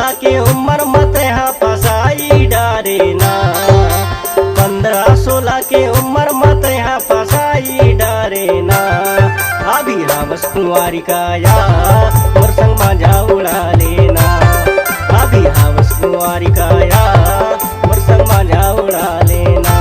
16 के उम्र मत यहाँ फसाई डारे ना। 15-16 के उम्र मत यहाँ फसाई डारे ना। अभी हावस कुंवारी काया मोर संग माझा उड़ा लेना। अभी हावस कुंवारी काया मोर संग माझा उड़ा लेना।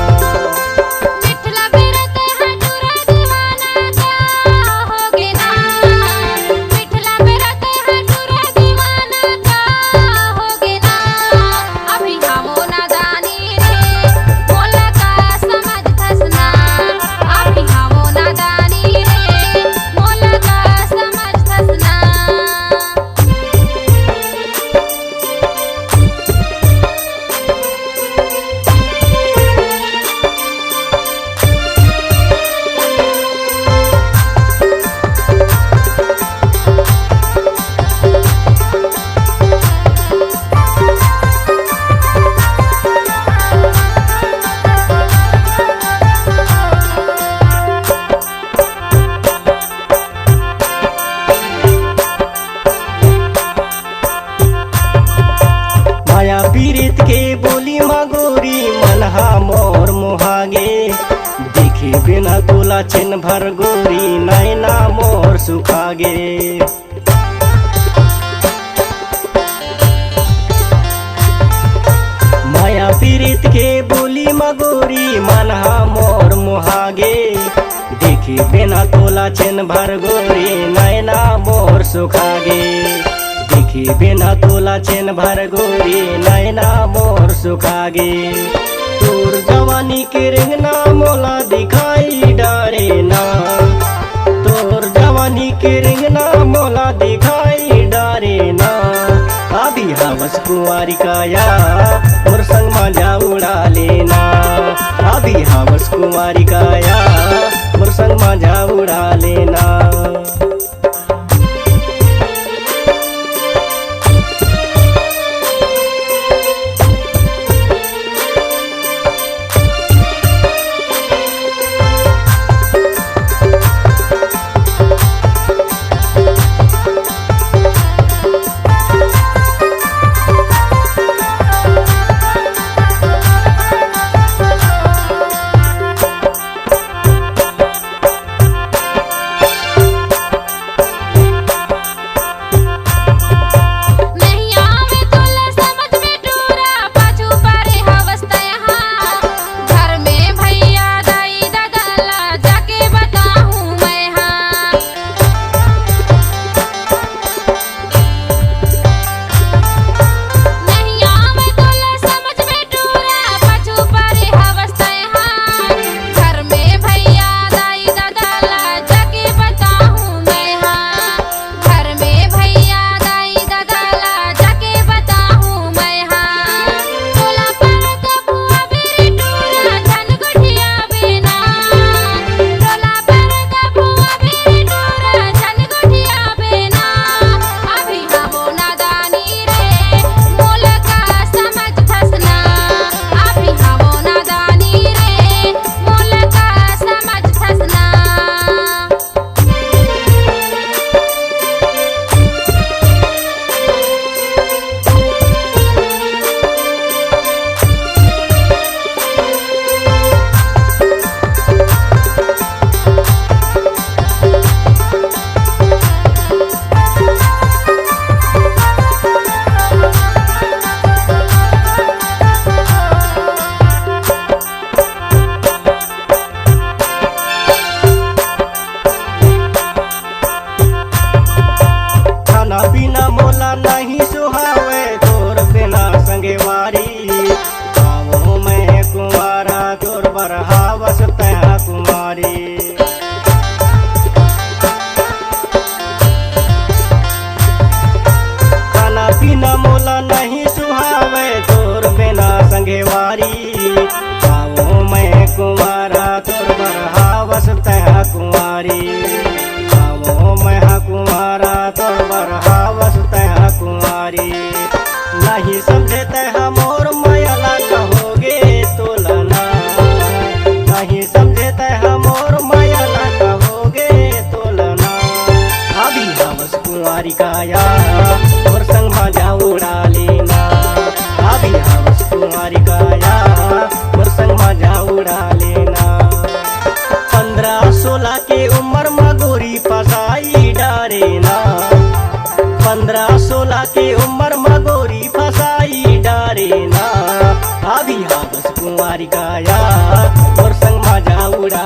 पीरित के बोली मगोरी मनहा मोर मुहागे। देखे बिना तोला छिन भर गोरी नैना मोर सुखागे। माया पीरित के बोली मगोरी मनहा मोर मुहागे। देखे बिना तोला छिन भर गोरी नैना मोर सुखागे। देखी बिना तोला चैन भर गोरी नैना मोर सुखागे। तोर जवानी के रिंगना मोला दिखाई डारे ना। तोर जवानी के रिंगना मोला दिखाई डारे ना। अभी हावस कुंवारी काया मोर संग माझा उड़ा लेना। अभी हावस कुंवारी काया मोर संग माझा उड़ा लेना। बिना मोला नहीं सुहावे तोर बिना संगेवारी। गाँवों में कुंवारा तोर बरहावस तया कुमारी। खाना पीना मोला नहीं सुहावे तोर बिना संगेवारी। गाँवों में कुंवारा तोर बरहावस तया कुमारी। गाँवों में कुंवारा तोर बरहावस तया कुमारी। नहीं समझे तह मोर मायला कहोगे तोलना। नहीं समझे तह मोर मायला कहोगे तोलना। अभी हावस कुंवारी काया मोर संग माझा उड़ा ले। उमर मगोरी फसाई डारे ना। अभी हाबस कुंवारी का यार और संग मजा उड़ा